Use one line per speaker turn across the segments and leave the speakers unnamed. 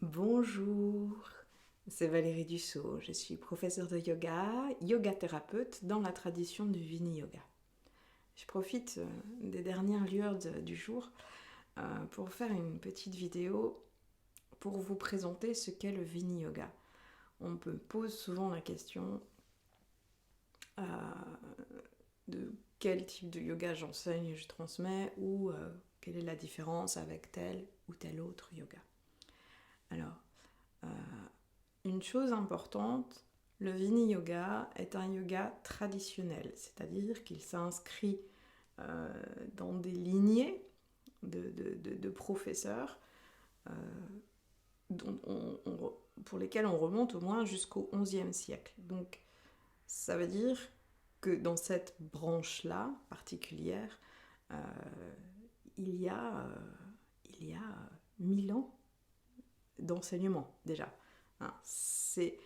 Bonjour, c'est Valérie Dussault, je suis professeure de yoga thérapeute dans la tradition du Vini Yoga. Je profite des dernières lueurs du jour pour faire une petite vidéo pour vous présenter ce qu'est le Vini Yoga. On me pose souvent la question de quel type de yoga j'enseigne et je transmets ou quelle est la différence avec tel ou tel autre yoga. Alors, une chose importante, le Vini Yoga est un yoga traditionnel, c'est-à-dire qu'il s'inscrit dans des lignées de professeurs pour lesquels on remonte au moins jusqu'au XIe siècle. Donc ça veut dire que dans cette branche-là particulière, il y a 1000 ans d'enseignement déjà. C'est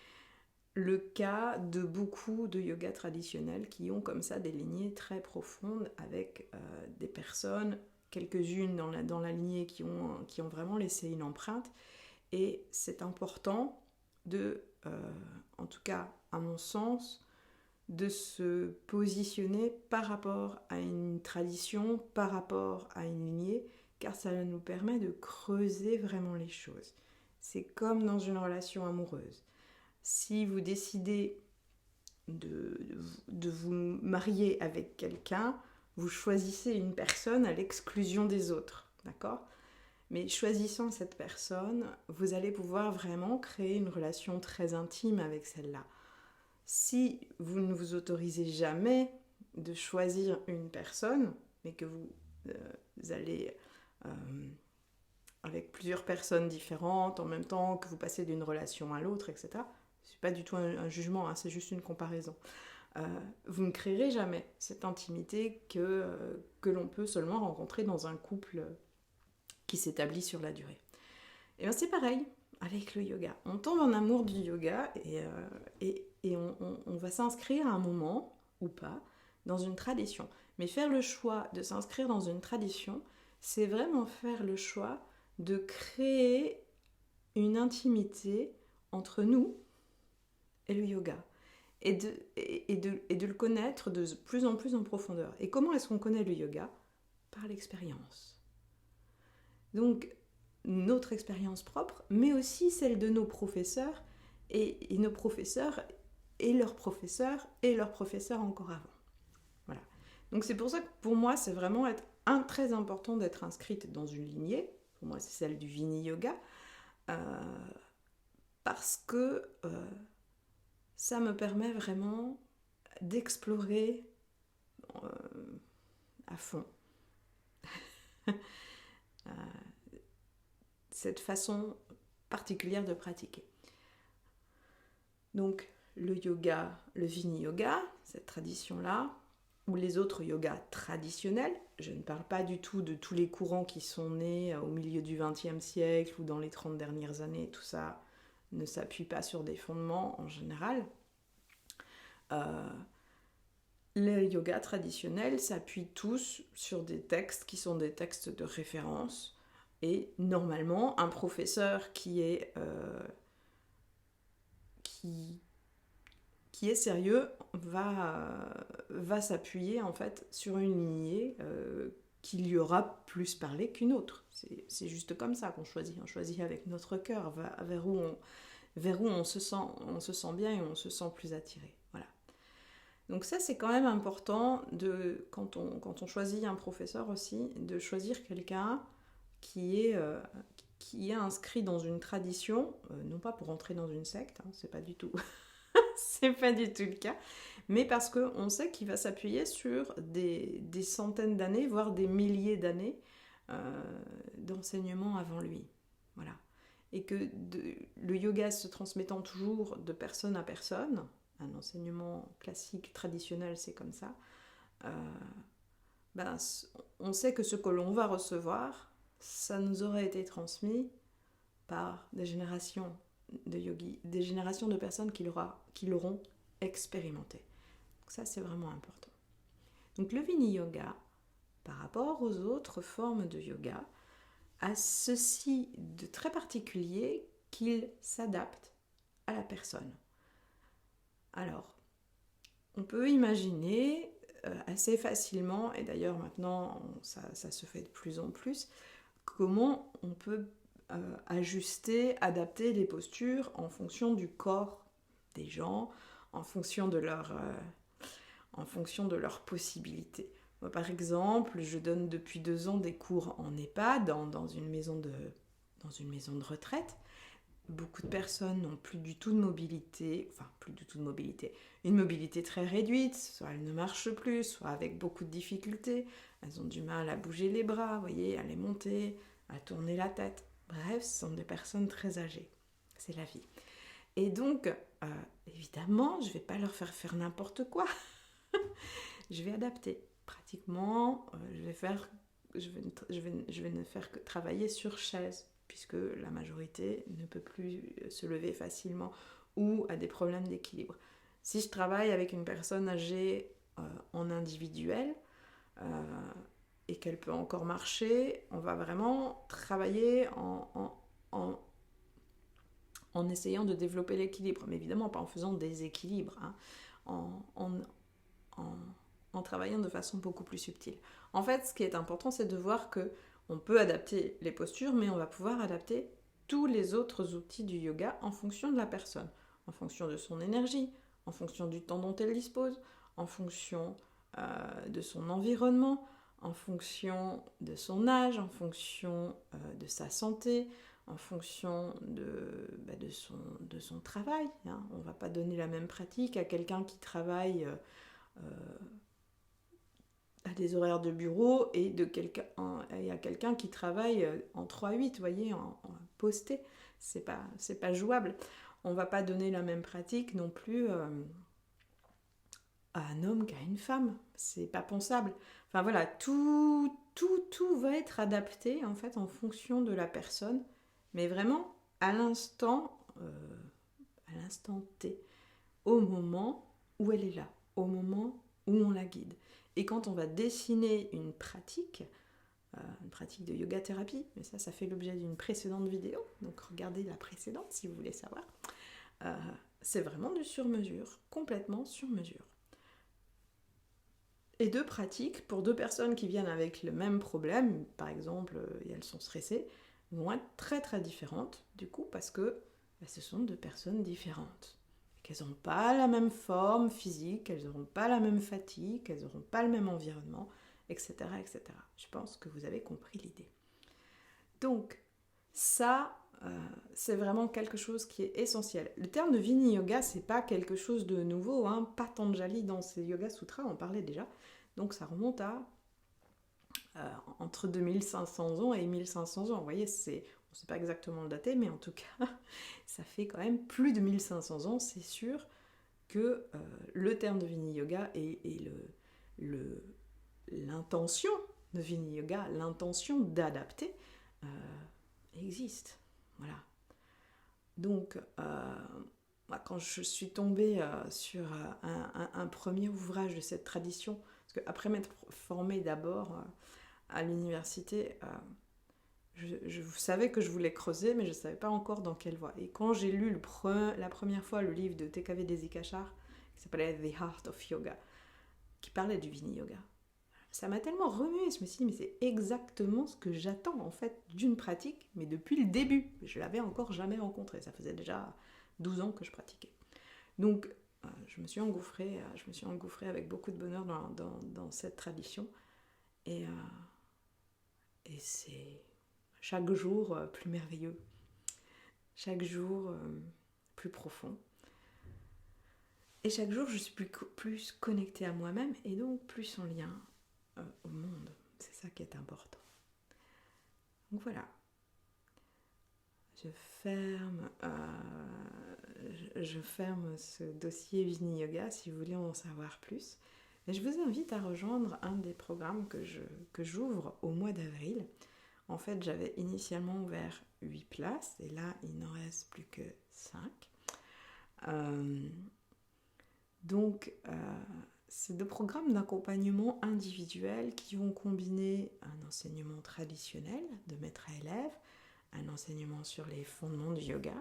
le cas de beaucoup de yoga traditionnels qui ont comme ça des lignées très profondes avec des personnes, quelques-unes dans la lignée qui ont vraiment laissé une empreinte. Et c'est important en tout cas à mon sens, de se positionner par rapport à une tradition, par rapport à une lignée, car ça nous permet de creuser vraiment les choses. C'est comme dans une relation amoureuse. Si vous décidez de vous marier avec quelqu'un, vous choisissez une personne à l'exclusion des autres, d'accord ? Mais choisissant cette personne, vous allez pouvoir vraiment créer une relation très intime avec celle-là. Si vous ne vous autorisez jamais de choisir une personne, mais que vous allez avec plusieurs personnes différentes en même temps, que vous passez d'une relation à l'autre, etc., c'est pas du tout un jugement, c'est juste une comparaison. Vous ne créerez jamais cette intimité que l'on peut seulement rencontrer dans un couple qui s'établit sur la durée. Et bien c'est pareil avec le yoga. On tombe en amour du yoga et on va s'inscrire à un moment, ou pas, dans une tradition. Mais faire le choix de s'inscrire dans une tradition, c'est vraiment faire le choix de créer une intimité entre nous et le yoga. Et de le connaître de plus en plus en profondeur. Et comment est-ce qu'on connaît le yoga ? Par l'expérience. Donc, notre expérience propre, mais aussi celle de nos professeurs, et nos professeurs, et leurs professeurs encore avant. Voilà. Donc c'est pour ça que pour moi, c'est vraiment très important d'être inscrite dans une lignée. Pour moi, c'est celle du Vini Yoga. Parce que ça me permet vraiment d'explorer à fond cette façon particulière de pratiquer. Donc le yoga, le Vini Yoga, cette tradition-là, ou les autres yogas traditionnels, je ne parle pas du tout de tous les courants qui sont nés au milieu du XXe siècle ou dans les 30 dernières années, tout ça ne s'appuie pas sur des fondements en général. Les yogas traditionnels s'appuient tous sur des textes qui sont des textes de référence. Et normalement, un professeur qui est sérieux va s'appuyer en fait sur une lignée qui lui aura plus parlé qu'une autre. C'est juste comme ça qu'on choisit. On choisit avec notre cœur vers où on se sent bien et on se sent plus attiré. Voilà. Donc ça, c'est quand même important quand on choisit un professeur aussi, de choisir quelqu'un qui est inscrit dans une tradition, non pas pour entrer dans une secte, c'est pas du tout c'est pas du tout le cas, mais parce qu'on sait qu'il va s'appuyer sur des centaines d'années, voire des milliers d'années d'enseignement avant lui. Voilà. Et que le yoga se transmettant toujours de personne à personne, un enseignement classique, traditionnel, c'est comme ça, on sait que ce que l'on va recevoir, ça nous aurait été transmis par des générations de yogis, des générations de personnes qui l'auront expérimenté. Donc ça, c'est vraiment important. Donc le Vini Yoga, par rapport aux autres formes de yoga, a ceci de très particulier qu'il s'adapte à la personne. Alors, on peut imaginer assez facilement, et d'ailleurs maintenant ça se fait de plus en plus, comment on peut ajuster, adapter les postures en fonction du corps des gens, en fonction de leurs possibilités. Moi, par exemple, je donne depuis 2 ans des cours en EHPAD, dans une maison de retraite. Beaucoup de personnes n'ont plus du tout de mobilité, une mobilité très réduite, soit elles ne marchent plus, soit avec beaucoup de difficultés, elles ont du mal à bouger les bras, vous voyez, à les monter, à tourner la tête. Bref, ce sont des personnes très âgées, c'est la vie. Et donc, évidemment, je ne vais pas leur faire n'importe quoi, je vais adapter. Pratiquement, je vais ne faire que travailler sur chaise, puisque la majorité ne peut plus se lever facilement ou a des problèmes d'équilibre. Si je travaille avec une personne âgée en individuel et qu'elle peut encore marcher, on va vraiment travailler en essayant de développer l'équilibre, mais évidemment pas en faisant des équilibres, en travaillant de façon beaucoup plus subtile. En fait, ce qui est important, c'est de voir que on peut adapter les postures, mais on va pouvoir adapter tous les autres outils du yoga en fonction de la personne, en fonction de son énergie, en fonction du temps dont elle dispose, en fonction de son environnement, en fonction de son âge, en fonction de sa santé, en fonction de son travail. On ne va pas donner la même pratique à quelqu'un qui travaille à des horaires de bureau et à quelqu'un qui travaille en 3-8, vous voyez, en posté. C'est pas jouable. On va pas donner la même pratique non plus à un homme qu'à une femme. C'est pas pensable. Enfin voilà, tout va être adapté en fait en fonction de la personne, mais vraiment à l'instant T, au moment où elle est là, au moment où on la guide. Et quand on va dessiner une pratique de yoga thérapie, mais ça fait l'objet d'une précédente vidéo, donc regardez la précédente si vous voulez savoir, c'est vraiment du sur-mesure, complètement sur-mesure. Et 2 pratiques, pour 2 personnes qui viennent avec le même problème, par exemple, et elles sont stressées, vont être très très différentes, du coup, parce que ce sont 2 personnes différentes. Qu'elles n'ont pas la même forme physique, elles n'auront pas la même fatigue, elles n'auront pas le même environnement, etc., etc. Je pense que vous avez compris l'idée. Donc, ça, c'est vraiment quelque chose qui est essentiel. Le terme de Vini Yoga, c'est pas quelque chose de nouveau, Patanjali, dans ses Yoga Sutras, on parlait déjà. Donc, ça remonte à entre 2500 ans et 1500 ans. Vous voyez, on ne sait pas exactement le dater, mais en tout cas, ça fait quand même plus de 1500 ans, c'est sûr que le terme de Vini Yoga et l'intention de Vini Yoga, l'intention d'adapter, existe. Voilà. Donc, quand je suis tombée sur un premier ouvrage de cette tradition, parce qu'après m'être formée d'abord à l'université, je savais que je voulais creuser, mais je ne savais pas encore dans quelle voie. Et quand j'ai lu la première fois le livre de TKV Desikachar, qui s'appelait The Art of Yoga, qui parlait du Vini Yoga, ça m'a tellement remué, je me suis dit, mais c'est exactement ce que j'attends en fait d'une pratique, mais depuis le début. Je l'avais encore jamais rencontré, ça faisait déjà 12 ans que je pratiquais. Donc, je me suis engouffrée avec beaucoup de bonheur dans cette tradition. Et c'est chaque jour plus merveilleux, chaque jour plus profond. Et chaque jour, je suis plus connectée à moi-même et donc plus en lien au monde. C'est ça qui est important. Donc voilà. Je ferme ce dossier Vini Yoga si vous voulez en savoir plus. Et je vous invite à rejoindre un des programmes que j'ouvre au mois d'avril. En fait, j'avais initialement ouvert 8 places et là, il n'en reste plus que 5. Donc, c'est 2 programmes d'accompagnement individuel qui vont combiner un enseignement traditionnel de maître à élève un enseignement sur les fondements du yoga,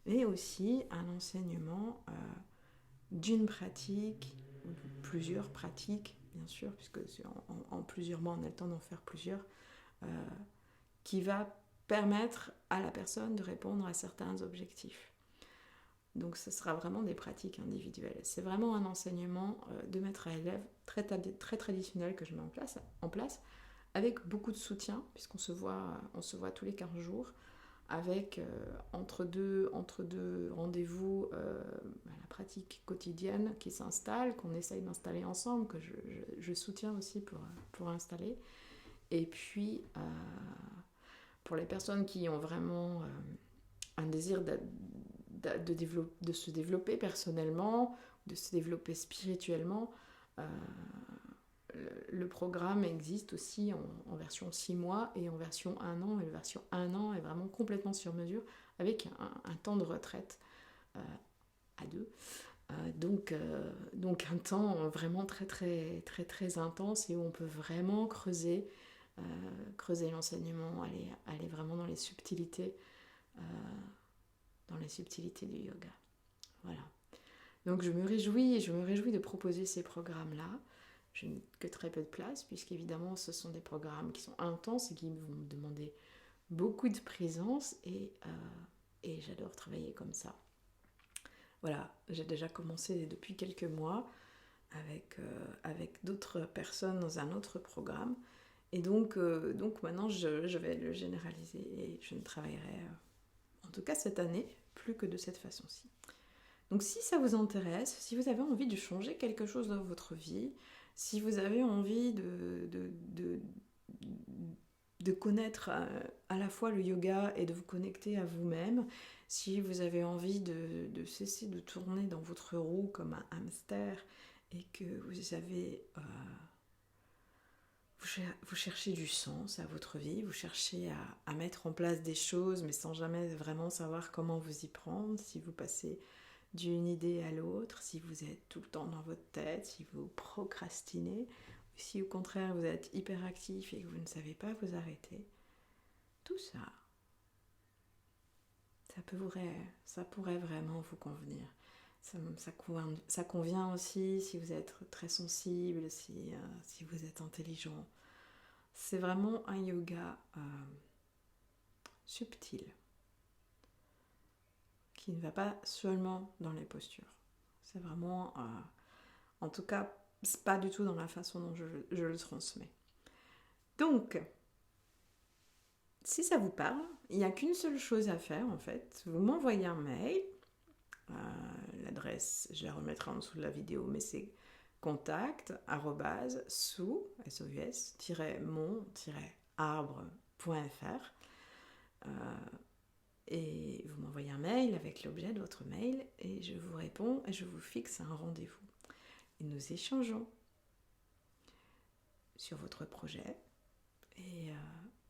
mais aussi un enseignement d'une pratique, ou de plusieurs pratiques, bien sûr, puisque en plusieurs mois on a le temps d'en faire plusieurs, qui va permettre à la personne de répondre à certains objectifs. Donc ce sera vraiment des pratiques individuelles. C'est vraiment un enseignement de maître à élève très traditionnel que je mets en place avec beaucoup de soutien, puisqu'on se voit tous les 15 jours, avec entre deux rendez-vous la pratique quotidienne qui s'installe, qu'on essaye d'installer ensemble, que je soutiens aussi pour installer. Et puis, pour les personnes qui ont vraiment un désir de se développer personnellement, de se développer spirituellement, le programme existe aussi en version 6 mois et en version 1 an. Et la version 1 an est vraiment complètement sur mesure, avec un temps de retraite à 2. Donc un temps vraiment très très très très intense, et où on peut vraiment creuser l'enseignement, aller vraiment dans les subtilités du yoga. Voilà. Donc je me réjouis de proposer ces programmes-là. Je n'ai que très peu de place, puisqu'évidemment ce sont des programmes qui sont intenses et qui vont me demander beaucoup de présence, et j'adore travailler comme ça. Voilà, j'ai déjà commencé depuis quelques mois avec d'autres personnes dans un autre programme, et donc maintenant je vais le généraliser, et je ne travaillerai en tout cas cette année plus que de cette façon-ci. Donc si ça vous intéresse, si vous avez envie de changer quelque chose dans votre vie, si vous avez envie de connaître à la fois le yoga et de vous connecter à vous-même, si vous avez envie de cesser de tourner dans votre roue comme un hamster, et que vous avez... vous cherchez du sens à votre vie, vous cherchez à mettre en place des choses, mais sans jamais vraiment savoir comment vous y prendre, si vous passez d'une idée à l'autre, si vous êtes tout le temps dans votre tête, si vous procrastinez, ou si au contraire vous êtes hyperactif et que vous ne savez pas vous arrêter, tout ça, ça pourrait vraiment vous convenir. Ça convient aussi si vous êtes très sensible, si vous êtes intelligent. C'est vraiment un yoga subtil, qui ne va pas seulement dans les postures. C'est vraiment, en tout cas, c'est pas du tout dans la façon dont je le transmets. Donc, si ça vous parle, il n'y a qu'une seule chose à faire en fait. Vous m'envoyez un mail. L'adresse, je la remettrai en dessous de la vidéo, mais c'est contact@sous-mon-arbre.fr. Et vous m'envoyez un mail avec l'objet de votre mail, et je vous réponds et je vous fixe un rendez-vous. Et nous échangeons sur votre projet, et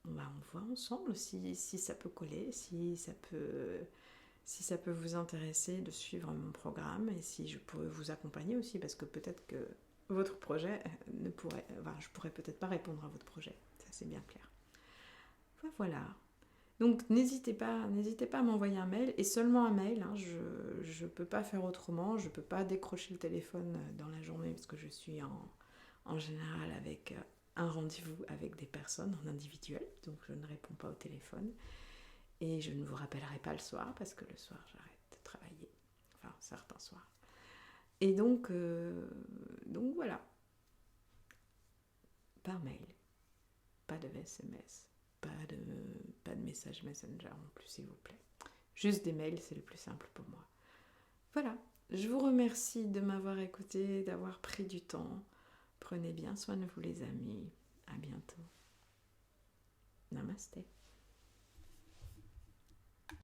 on voit ensemble si ça peut coller, si ça peut vous intéresser de suivre mon programme, et si je pourrais vous accompagner aussi, parce que peut-être que votre projet je pourrais peut-être pas répondre à votre projet, ça c'est bien clair. Voilà. Donc n'hésitez pas à m'envoyer un mail, et seulement un mail, hein. Je peux pas faire autrement, je peux pas décrocher le téléphone dans la journée, parce que je suis en général avec un rendez-vous avec des personnes en individuel, donc je ne réponds pas au téléphone, et je ne vous rappellerai pas le soir, parce que le soir j'arrête de travailler, enfin certains soirs. Et donc voilà, par mail, pas de SMS, pas de message Messenger non plus, s'il vous plaît. Juste des mails, c'est le plus simple pour moi. Voilà, je vous remercie de m'avoir écouté, d'avoir pris du temps. Prenez bien soin de vous les amis. À bientôt. Namasté.